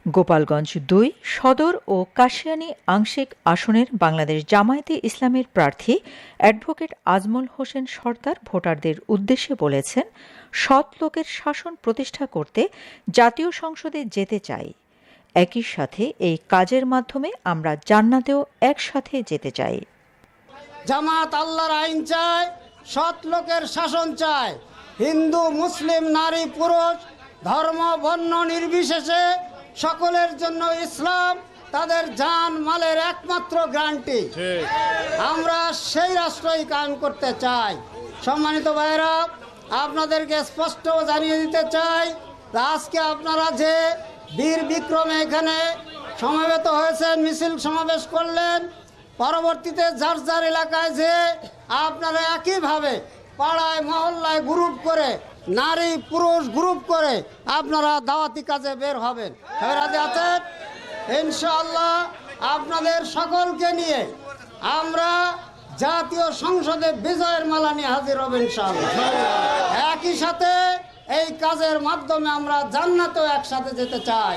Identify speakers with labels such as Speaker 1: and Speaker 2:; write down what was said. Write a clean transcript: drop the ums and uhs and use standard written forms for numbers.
Speaker 1: গোপালগঞ্জ ২ সদর ও কাশিয়ানী আংশিক আসনের বাংলাদেশ জামায়াতে ইসলামের প্রার্থী অ্যাডভোকেট আজমল হোসেন সরদার ভোটারদের উদ্দেশ্যে বলেছেন, সৎ লোকের শাসন প্রতিষ্ঠা করতে জাতীয় সংসদে যেতে চাই। একই সাথে এই কাজের মাধ্যমে আমরা জান্নাতেও একসাথে যেতে চাই।
Speaker 2: জামাত আল্লাহর আইন চায়, সৎ লোকের শাসন চায়। হিন্দু, মুসলিম, নারী, পুরুষ, ধর্ম, বর্ণ নির্বিশেষে সকলের জন্য ইসলাম তাদের জান মালের একমাত্র গ্যারান্টি। আমরা সেই রাষ্ট্রই কায়েম করতে চাই। সম্মানিত ভাইরা, আপনাদেরকে স্পষ্ট জানিয়ে দিতে চাই, আজকে আপনারা যে বীর বিক্রমে এখানে সমবেত হয়েছেন, মিছিল সমাবেশ করলেন, পরবর্তীতে যার যার এলাকায় যে আপনারা একইভাবে পাড়ায় মহল্লায় গ্রুপ করে, নারী পুরুষ গ্রুপ করে আপনারা দাওয়াতি কাজে বের হবেন। রাজি আছেন? ইনশাআল্লাহ আপনাদের সকলকে নিয়ে আমরা জাতীয় সংসদে বিজয়ের মালা নিয়ে হাজির হব ইনশাআল্লাহ। একই সাথে এই কাজের মাধ্যমে আমরা জান্নাতেও একসাথে যেতে চাই।